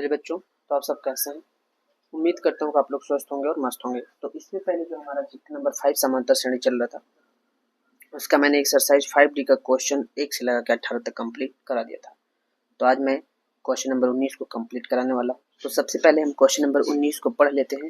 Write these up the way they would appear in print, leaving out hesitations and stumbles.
चलिए बच्चों, तो आप सब कैसे हैं? उम्मीद करता हूँ कि आप लोग स्वस्थ होंगे और मस्त होंगे। तो इससे पहले जो हमारा जीके नंबर 5 समांतर श्रेणी चल रहा था, उसका मैंने एक्सरसाइज 5D का क्वेश्चन 1 से लगा के 18 तक कंप्लीट करा दिया था। तो आज मैं क्वेश्चन नंबर 19 को कंप्लीट कराने वाला हूँ। तो सबसे पहले हम क्वेश्चन नंबर 19 को पढ़ लेते हैं।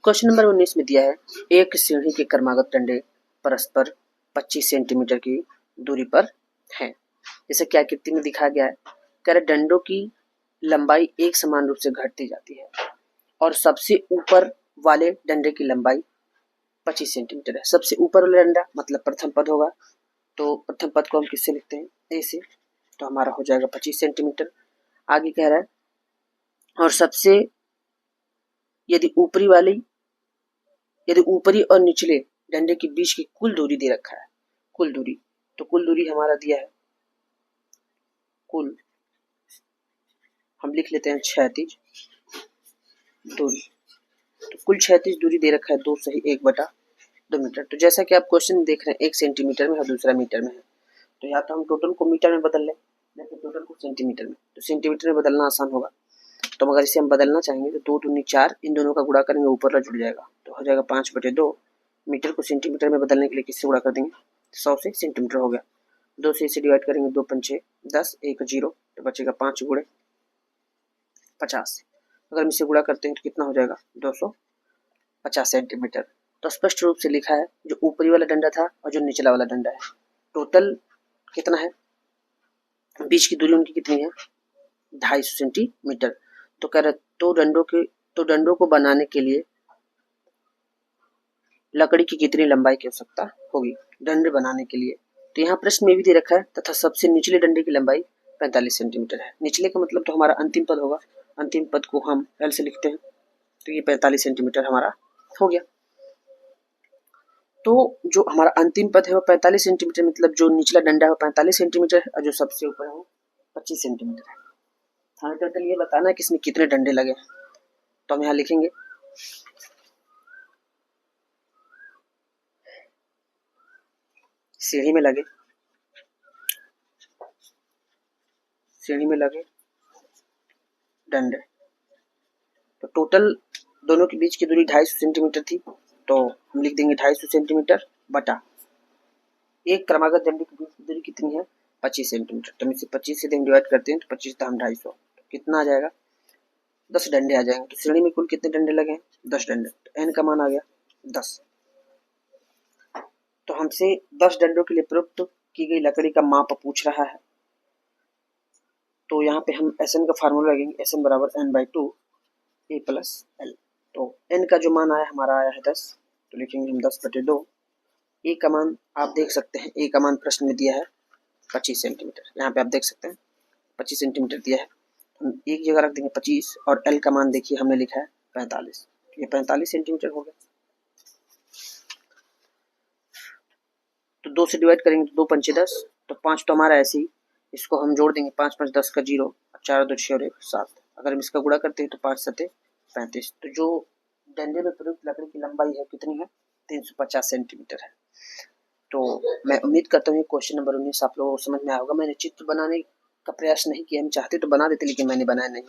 क्वेश्चन नंबर 19 में दिया है, एक सीढ़ी के क्रमागत डंडे परस्पर 25 सेंटीमीटर की दूरी पर हैं। जैसे कि आकृति में दिखाया गया है, कह रहे डंडों की लंबाई एक समान रूप से घटती जाती है और सबसे ऊपर वाले डंडे की लंबाई 25 सेंटीमीटर है। सबसे ऊपर वाला डंडा मतलब प्रथम पद होगा, तो प्रथम पद को हम किससे लिखते हैं? ए से। तो हमारा हो जाएगा 25 सेंटीमीटर। आगे कह रहा है, और सबसे यदि ऊपरी और निचले डंडे के बीच की कुल दूरी दे रखा है, कुल दूरी, तो कुल दूरी हमारा दिया है, कुल हम लिख लेते हैं क्षैतिज दूरी। तो कुल क्षैतिज दूरी दे रखा है 2 सही 1/2 मीटर। तो जैसा कि आप क्वेश्चन देख रहे हैं, एक सेंटीमीटर में और दूसरा मीटर में है, तो या तो हम टोटल को मीटर में बदल लें या फिर टोटल को सेंटीमीटर में। तो सेंटीमीटर में बदलना आसान होगा, तो अगर इसे हम बदलना चाहेंगे तो 2 दूनी 4, इन दोनों का गुणा करेंगे, ऊपर वाला जुड़ जाएगा, तो हो जाएगा 5/2। मीटर को सेंटीमीटर में बदलने के लिए किससे गुणा कर देंगे? 100 से सेंटीमीटर हो गया। 2 से इसे डिवाइड करेंगे, 2 पंचे 10, 1 0, तो बचेगा 5 गुणे 50। अगर हम इसे गुणा करते हैं तो कितना हो जाएगा? 250 सेंटीमीटर। तो स्पष्ट रूप से लिखा है, जो ऊपरी वाला डंडा था और जो निचला वाला डंडा है, टोटल कितना है? बीच की दूरी उनकी कितनी है? 250 सेंटीमीटर। तो कह रहे तो डंडों को बनाने के लिए लकड़ी की कितनी लंबाई की आवश्यकता होगी डंडे बनाने के लिए? तो यहाँ प्रश्न में भी दे रखा है, तथा सबसे निचले डंडे की लंबाई 45 सेंटीमीटर है। निचले का मतलब तो हमारा अंतिम पद होगा, अंतिम पद को हम एल से लिखते हैं, तो ये 45 सेंटीमीटर हमारा हो गया। तो जो हमारा अंतिम पद है वो 45 सेंटीमीटर, मतलब जो निचला डंडा है वो 45 सेंटीमीटर है और जो सबसे ऊपर है वो 25 सेंटीमीटर है। हमें टोटल ये बताना है कि इसमें कितने डंडे लगे हैं। तो हम यहाँ लिखेंगे, सीढ़ी में लगे डंडे। तो टोटल दोनों के बीच की दूरी 250 सेंटीमीटर थी, तो हम लिख देंगे 250 सेंटीमीटर बटा एक क्रमागत डंडे के बीच की दूरी कितनी है? 25 सेंटीमीटर। तो हम इसे 25 से डिवाइड करते हैं, तो 25 दाम 250, तो कितना आ जाएगा? 10 डंडे आ जाएंगे। तो श्रेणी में कुल कितने डंडे लगे हैं? 10 डंडे। तो एन का मान आ गया 10। तो हमसे 10 डंडों के लिए प्रयुक्त की गई लकड़ी का माप पूछ रहा है, तो यहाँ पे हम एसएन का फार्मूला लगेंगे, एसएन बराबर n/2 a + l। तो n का जो मान आया हमारा आया है 10, तो लिखेंगे हम 10/2। ए का मान आप देख सकते हैं, ए का मान प्रश्न में दिया है 25 सेंटीमीटर। यहाँ पे आप देख सकते हैं 25 सेंटीमीटर दिया है, हम एक जगह रख देंगे 25, और एल का मान देखिए हमने लिखा है 45, ये 45 सेंटीमीटर हो गया। तो 2 से डिवाइड करेंगे तो 2 पंचे 10, तो 5 तो हमारा ऐसे ही, इसको हम जोड़ देंगे, 5 5 10 का 0, 4 2 6 और 1 7। अगर हम इसका गुणा करते हैं तो 5 7 35। तो जो डंडे में प्रयुक्त लकड़ी की लंबाई है कितनी है? 350 सेंटीमीटर है। तो मैं उम्मीद करता हूँ क्वेश्चन नंबर 19 आप लोगों को समझ में आया होगा। मैंने चित्र बनाने का प्रयास नहीं किया, हम चाहते तो बना देते, लेकिन मैंने बनाया नहीं।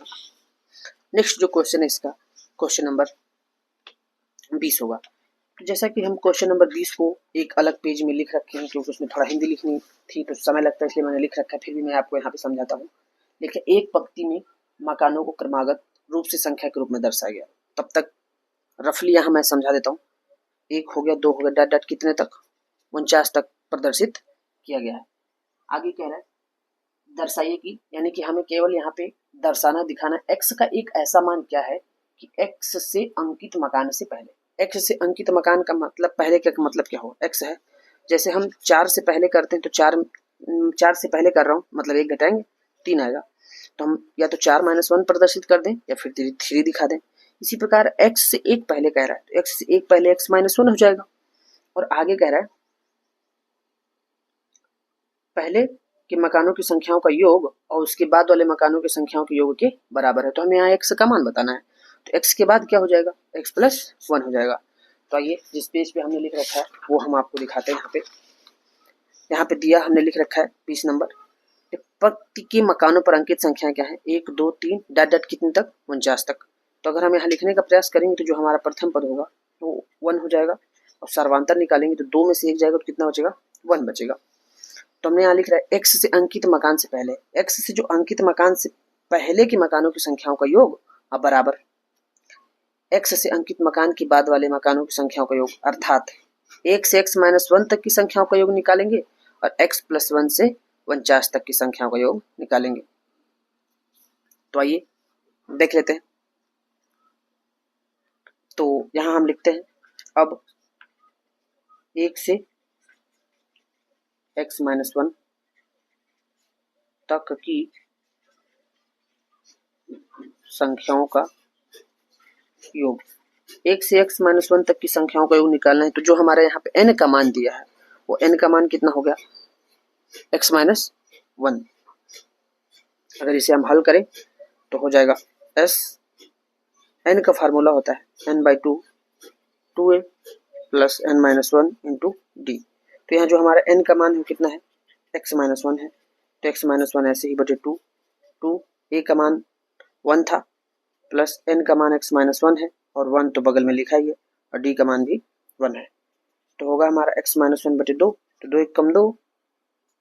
नेक्स्ट जो क्वेश्चन है इसका, क्वेश्चन नंबर 20 होगा। तो जैसा कि हम क्वेश्चन नंबर 20 को एक अलग पेज में लिख रखे हैं, क्योंकि उसमें थोड़ा हिंदी लिखनी थी तो समय लगता है, इसलिए मैंने लिख रखा है। फिर भी मैं आपको यहाँ पे समझाता हूँ। देखिए, एक पंक्ति में मकानों को क्रमागत रूप से संख्या के रूप में दर्शाया गया। तब तक रफली यहाँ मैं समझा देता हूँ। 1 हो गया, 2 हो गया, डट कितने तक? 49 तक प्रदर्शित किया गया है। आगे कह रहा है, दर्शाइए कि, यानी कि हमें केवल यहाँ पे दर्शाना दिखाना x का एक ऐसा मान क्या है कि x से अंकित मकान से पहले, x से अंकित मकान का मतलब पहले का मतलब क्या हो? x है। जैसे हम 4 से पहले करते हैं तो 4 से पहले कर रहा हूँ, मतलब 1 घटाएंगे 3 आएगा, तो हम या तो 4 - 1 प्रदर्शित कर दें या फिर 3 दिखा दें। इसी प्रकार x से 1 पहले कह रहा है, तो x से 1 पहले x - 1 हो जाएगा। और आगे कह रहा है, पहले के मकानों की संख्याओं का योग और उसके बाद वाले मकानों की संख्याओं के योग के बराबर है। तो हमें यहाँ x का मान बताना है, तो x के बाद क्या हो जाएगा? x + 1 हो जाएगा। तो आइए, जिस पेज पे हमने लिख रखा है वो हम आपको दिखाते हैं। यहाँ पे दिया हमने लिख रखा है 20 नंबर। पंक्ति के मकानों पर अंकित संख्या क्या है? 1 2 3 डैट डैट कितने तक? 49 तक। तो अगर हम यहाँ लिखने का प्रयास करेंगे तो जो हमारा प्रथम पद होगा वो 1 हो जाएगा, और सर्वांतर निकालेंगे तो 2 में से 1 जाएगा तो कितना बचेगा? 1 बचेगा। तो हमने यहाँ लिख रहा है x से अंकित मकान से पहले, x से जो अंकित मकान से पहले के मकानों की संख्याओं का योग अब बराबर x से अंकित मकान के बाद वाले मकानों की संख्याओं का योग, अर्थात 1 से x माइनस 1 तक की संख्याओं का योग निकालेंगे और x प्लस 1 से 49 तक की संख्याओं का योग निकालेंगे। तो आइए देख लेते हैं। तो यहां हम लिखते हैं अब 1 से x माइनस 1 तक की संख्याओं का योग, 1 से x माइनस 1 तक की संख्याओं का योग निकालना है। तो जो हमारे यहाँ पे n का मान दिया है वो n का मान कितना हो गया? x minus 1। अगर इसे हम हल करें तो हो जाएगा s, n का फार्मूला होता है n/2 2a plus n minus 1 into D. तो यहाँ जो हमारा n का मान है कितना है? x माइनस 1 है, तो x माइनस 1 ऐसे ही बटे 2, a का मान 1 था प्लस n का मान x माइनस 1 है और 1 तो बगल में लिखा ही है और d का मान भी 1 है। तो होगा हमारा x माइनस 1 बटे 2, तो 2 1 कम 2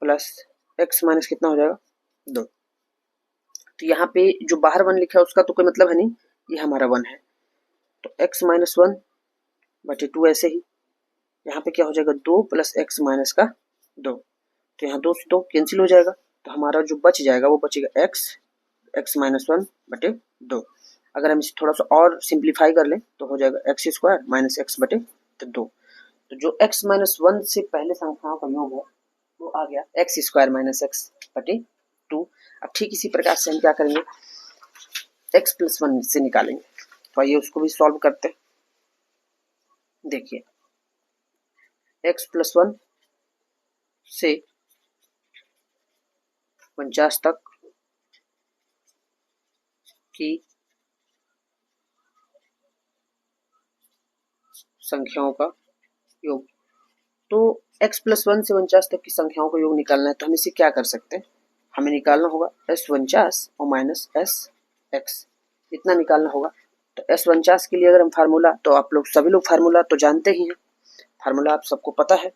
प्लस x माइनस कितना हो जाएगा? 2। तो यहाँ पे जो बाहर 1 लिखा है उसका तो कोई मतलब है नहीं, ये हमारा 1 है। तो x माइनस 1 बटे 2 ऐसे ही, यहाँ पे क्या हो जाएगा? 2 प्लस x माइनस का 2। तो यहाँ 2 से 2 कैंसिल हो जाएगा, तो हमारा जो बच जाएगा वो बचेगा x माइनस 1 बटे 2। अगर हम इसे थोड़ा सा और सिंप्लीफाई कर लें तो हो जाएगा x स्क्वायर माइनस x बटे 2। तो जो x माइनस 1 से पहले संख्याओं का योग है वो आ गया x स्क्वायर माइनस x बटे 2। अब ठीक इसी प्रकार से हम क्या करेंगे? x प्लस 1 से निकालेंगे। तो आइए उसको भी सॉल्व करते हैं। देखिए x प्लस 1 से 49 तक की संख्याओं का योग, तो x प्लस 1 से 49 तक की संख्याओं का योग निकालना है। तो हम इसे क्या कर सकते हैं? हमें निकालना होगा s49 और माइनस sx, इतना निकालना होगा। तो s49 के लिए अगर हम फार्मूला, तो आप लोग सभी लोग फार्मूला तो जानते ही हैं, फार्मूला आप सबको पता है।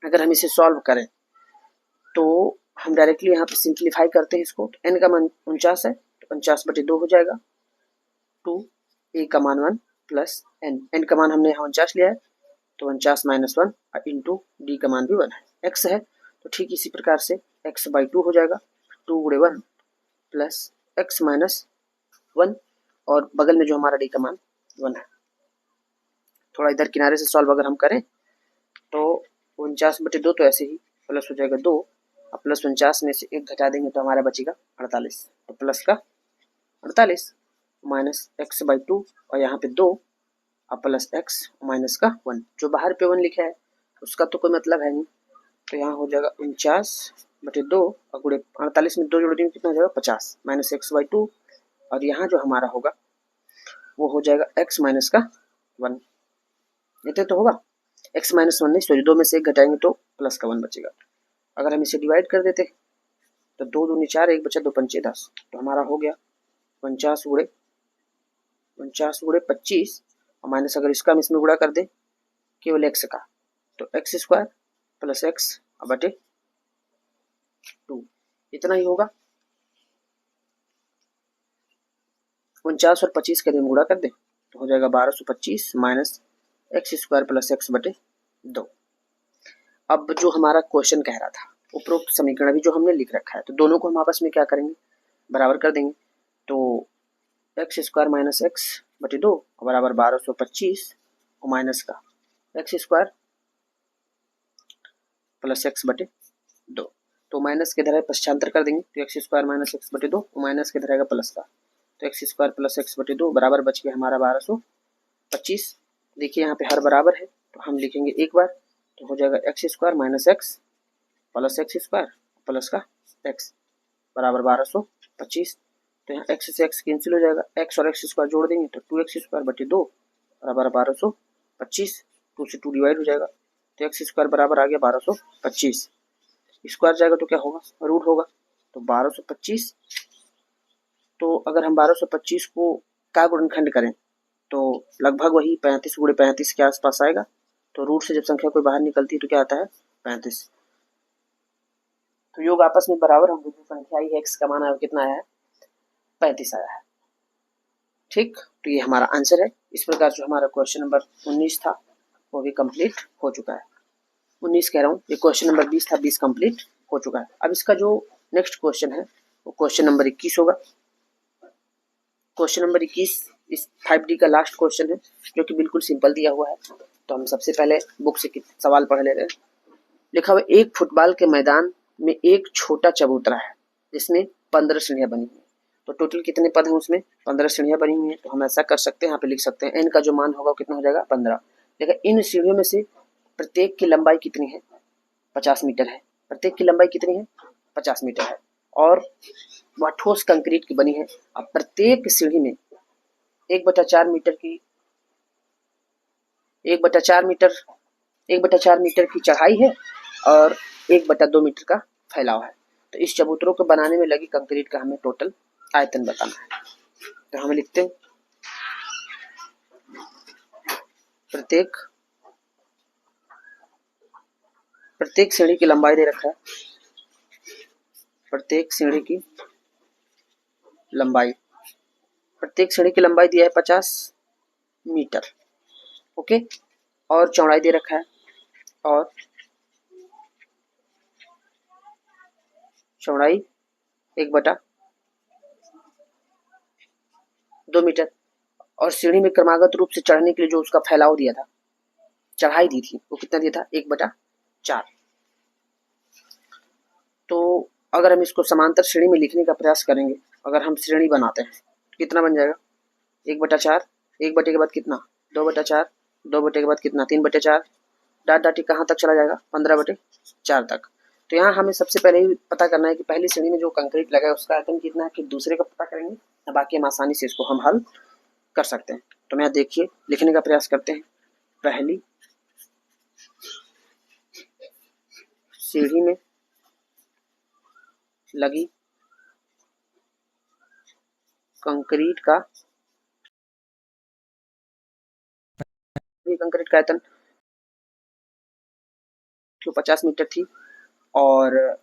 अगर हम इसे सॉल्व करें तो हम डायरेक्टली यहाँ पे सिंप्लीफाई करते हैं इसको। तो n का मान 49 है तो 49 बटे 2 हो जाएगा, 2 a का मान 1 प्लस n का मान हमने यहाँ 49 लिया है तो 49 माइनस 1 इंटू डी का मान भी 1 है, x है। तो ठीक इसी प्रकार से x/2 हो जाएगा, 2 गुणे 1 प्लस x माइनस 1 और बगल में जो हमारा डी का मान 1 है। थोड़ा इधर किनारे से सॉल्व अगर हम करें तो 49 बटे 2 तो ऐसे ही प्लस हो जाएगा 2, और प्लस 49 में से 1 घटा देंगे तो हमारा बचेगा 48। तो प्लस का 48 माइनस x/2 और यहाँ पे 2 और प्लस x माइनस का 1, जो बाहर पे 1 लिखा है उसका तो कोई मतलब है नहीं। तो यहाँ हो जाएगा 49 बटे 2 और गुणे 48 में 2 जोड़ देंगे कितना हो जाएगा? 50 माइनस x/2, और यहाँ जो हमारा होगा वो हो जाएगा x माइनस का 1। इतने तो होगा, x माइनस 1 नहीं सॉरी 2 में से 1 घटाएंगे तो प्लस का 1 बचेगा। अगर हम इसे डिवाइड कर देते तो 2 दूनी 4, 1 बचा 2 पंचे 10, तो हमारा हो गया 49 गुणे 25 और माइनस अगर इसका हम इसमें गुणा कर दें केवल x का, तो x स्क्वायर प्लस x बटे 2, इतना ही होगा। 49 और 25 का हम गुणा कर दें तो हो जाएगा 1225 minus x square plus x बटे 2। अब जो हमारा क्वेश्चन कह रहा था उपरोक्त समीकरण अभी जो हमने लिख रखा है, तो दोनों को हम आपस में क्या करेंगे? बराबर कर देंगे। तो एक्स स्क्वायर माइनस एक्स बटे 2 बराबर 1225 और माइनस का एक्स स्क्वायर प्लस एक्स बटे 2। तो माइनस के इधर पश्चांतर कर देंगे तो एक्स स्क्वायर माइनस एक्स बटे 2 और माइनस के इधर प्लस का, तो एक्स स्क्वायर प्लस एक्स बटे 2 बराबर बच गया हमारा 1225। देखिए यहाँ पे हर बराबर है तो हम लिखेंगे एक बार, तो हो जाएगा x square minus x plus x square plus का एक्स बराबर 1225। तो यहाँ x से x कैंसिल हो जाएगा, x और x स्क्वायर जोड़ देंगे तो 2x स्क्वायर बटे 2 बराबर 1225, 2 से 2 डिवाइड हो जाएगा तो x स्क्वायर बराबर आ गया 1225। स्क्वायर जाएगा तो क्या होगा, रूट होगा, तो 1225। तो अगर हम 1225 को का गुणनखंड करें तो लगभग वही 35 गुणे 35 के आसपास आएगा। तो रूट से जब संख्या कोई बाहर निकलती है तो क्या आता है, 35। तो योग आपस में बराबर होंगे, जो संख्या आई है x का मान कितना आया है, 35 आया है। ठीक, तो ये हमारा आंसर है। इस प्रकार जो हमारा क्वेश्चन नंबर 19 था वो भी कंप्लीट हो चुका है। 19 कह रहा हूँ, ये क्वेश्चन नंबर 20 था, 20 कंप्लीट हो चुका है। अब इसका जो नेक्स्ट क्वेश्चन है वो क्वेश्चन नंबर 21 होगा। क्वेश्चन नंबर 21 इस 5D का लास्ट क्वेश्चन है, जो कि बिल्कुल सिंपल दिया हुआ है। तो हम सबसे पहले बुक से सवाल पढ़ ले रहे हैं। लिखा हुआ, एक फुटबॉल के मैदान में एक छोटा चबूतरा है जिसमें 15 सीढ़ियां बनी हुई हैं। तो टोटल कितने पद हैं उसमें, 15 सीढ़ियां बनी हुई हैं। तो हम ऐसा कर सकते हैं, यहाँ पे लिख सकते हैं n का जो मान होगा वो कितना हो जाएगा, 15। देखिए इन सीढ़ियों में से प्रत्येक की लंबाई कितनी है, 50 मीटर है। प्रत्येक की लंबाई कितनी है, 50 मीटर है, और वह ठोस कंक्रीट की बनी है। अब प्रत्येक सीढ़ी में 1/4 मीटर की 1/4 मीटर 1/4 मीटर की चढ़ाई है और 1/2 मीटर का फैलाव है। तो इस चबूतरों को बनाने में लगी कंक्रीट का हमें टोटल आयतन बताना है। तो हमें लिखते हैं, प्रत्येक सीढ़ी की लंबाई दे रखा है, प्रत्येक सीढ़ी की लंबाई दिया है 50 मीटर। ओके, और चौड़ाई दे रखा है, और चौड़ाई 1/2 मीटर, और सीढ़ी में क्रमागत रूप से चढ़ने के लिए जो उसका फैलाव दिया था, चढ़ाई दी थी, वो कितना दिया था, 1/4। तो अगर हम इसको समांतर श्रेणी में लिखने का प्रयास करेंगे, अगर हम श्रेणी बनाते हैं तो कितना बन जाएगा, 1/4, 1 बटे के बाद कितना, 2/4, 2 बटे के बाद कितना, 3/4, डाट डाटी कहाँ तक चला जाएगा, 15/4 तक। तो यहाँ हमें सबसे पहले ही पता करना है कि पहली श्रेणी में जो कंक्रीट लगा है उसका आयतन कितना है, फिर दूसरे का पता करेंगे, बाकी हम आसानी से इसको हम हल कर सकते हैं। तो मैं देखिए लिखने का प्रयास करते हैं। पहली सीढ़ी में लगी कंक्रीट का आयतन जो 50 मीटर थी, और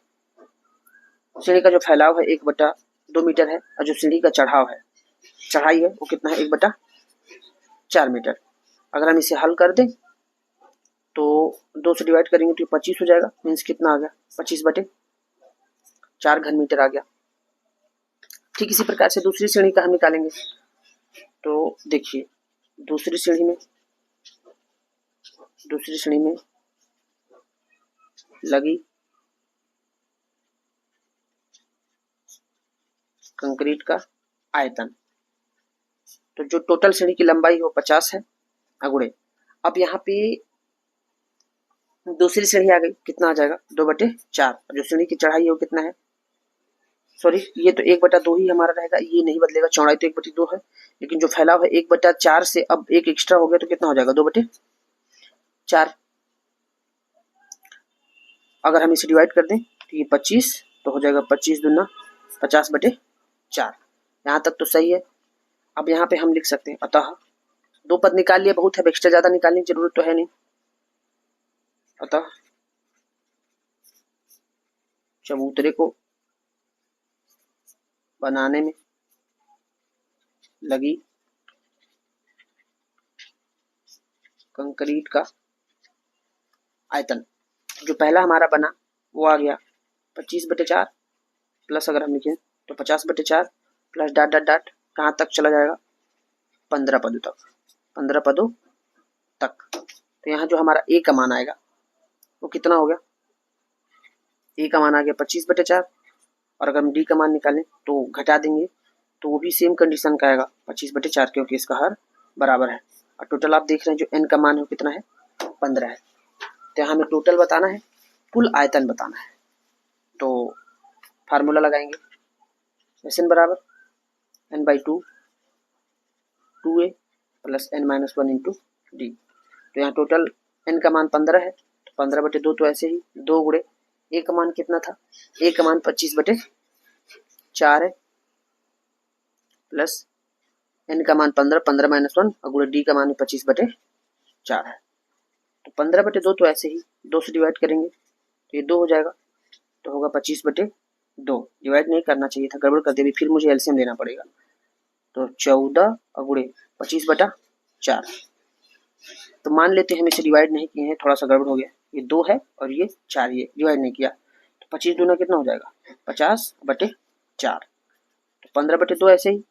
सीढ़ी का जो फैलाव है 1/2 मीटर है, और जो सीढ़ी का चढ़ाई है वो कितना है, 1/4 मीटर। अगर हम इसे हल कर दें तो 2 से डिवाइड करेंगे तो 25 हो जाएगा, मीन्स कितना आ गया, 25/4 घन मीटर आ गया। ठीक इसी प्रकार से दूसरी श्रेणी का हम निकालेंगे। तो देखिए दूसरी श्रेणी में लगी कंक्रीट का आयतन, तो जो टोटल सीढ़ी की लंबाई हो 50 है अगुड़े। अब यहाँ पे दूसरी सीढ़ी आ गई, कितना आ जाएगा, 2/4। जो सीढ़ी की चढ़ाई है वो कितना है, सॉरी ये तो 1/2 ही हमारा रहेगा, ये नहीं बदलेगा, चौड़ाई तो 1/2 है, लेकिन जो फैलाव है 1/4 से अब एक एक्स्ट्रा हो गया तो कितना हो जाएगा, 2/4। अगर हम इसे डिवाइड कर दें तो ये 25, तो हो जाएगा 25 दूना 50/4। यहाँ तक तो सही है। अब यहाँ पे हम लिख सकते हैं, अतः 2 पद निकाल लिए, बहुत है, एक्स्ट्रा ज्यादा निकालने की जरूरत तो है नहीं। अतः चबूतरे को बनाने में लगी कंक्रीट का आयतन, जो पहला हमारा बना वो आ गया 25/4, प्लस अगर हम लिखें तो 50/4 प्लस डाट डाट डाट कहाँ तक चला जाएगा, 15 पदों तक, 15 पदों तक। तो यहाँ जो हमारा ए का मान आएगा वो कितना हो गया, ए का मान आ गया 25/4, और अगर हम डी का मान निकालें तो घटा देंगे तो वो भी सेम कंडीशन का आएगा 25/4, क्योंकि इसका हर बराबर है। और टोटल आप देख रहे हैं जो एन का मान है वो कितना है, 15 है। तो यहाँ हमें टोटल बताना है, कुल आयतन बताना है। तो फार्मूला लगाएंगे, एस एन बराबर n/2 2a plus n-1 into D. तो यहाँ टोटल n का मान 15 है, तो 15/2 तो ऐसे ही 2 गुणे ए का मान कितना था, ए का मान 25/4 है, प्लस एन का मान 15, 15 - 1 और गुणे डी का मान 25/4 है। तो 15/2 तो ऐसे ही 2 से डिवाइड करेंगे तो ये 2 हो जाएगा, तो होगा 25/2। डिवाइड नहीं करना चाहिए था, गड़बड़ कर दिया, फिर मुझे एलसीएम लेना पड़ेगा। तो 14 और गुणे 25/4। तो मान लेते हैं हम इसे डिवाइड नहीं किए हैं, थोड़ा सा गड़बड़ हो गया, ये 2 है और ये 4, ये डिवाइड नहीं किया, तो 25 दूना कितना हो जाएगा 50/4। तो 15/2 ऐसे ही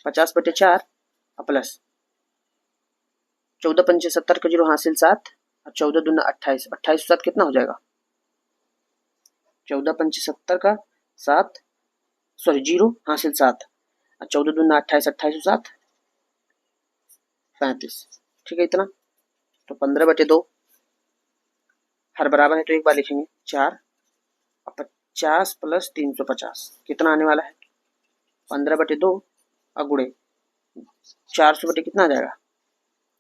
50/4 और प्लस 14 पंचे 70 का 0 हासिल 7 और 14 दूना 28, 28 7 कितना हो जाएगा 14 पंचे 70 का 7 सॉरी 0 हासिल 7 और 14 दूना 28, 28 7 35। ठीक है इतना। तो 15/2 हर बराबर है तो एक बार लिखेंगे 4 और 50 प्लस 350 कितना आने वाला है 15/2 और गुणे 400 बटे कितना आ जाएगा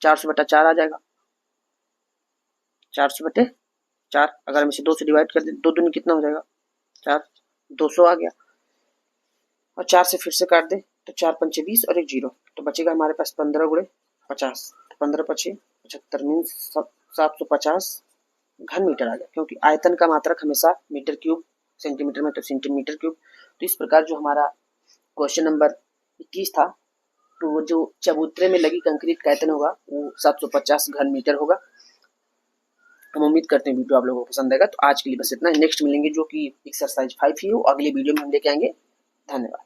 400/4 आ जाएगा। 400/4 अगर हम इसे 2 से डिवाइड कर दें 2 दूनी कितना हो जाएगा 4, 200 आ गया, और 4 से फिर से काट दें तो 4 पंचे 20 और एक 0, तो बचेगा हमारे पास 15 गुणे 50, 15 पचे 75 मीन्स 750 घन मीटर आ गया, क्योंकि आयतन का मात्रक हमेशा मीटर क्यूब, सेंटीमीटर में तो सेंटीमीटर क्यूब। तो इस प्रकार जो हमारा क्वेश्चन नंबर 21 था, तो वो जो चबूतरे में लगी कंक्रीट का आयतन होगा वो 750 घन मीटर होगा। हम उम्मीद करते हैं वीडियो आप लोगों को पसंद आएगा। तो आज के लिए बस इतना ही, नेक्स्ट मिलेंगे जो कि एक्सरसाइज 5 ही हो, अगले वीडियो में हम लेके आएंगे। धन्यवाद।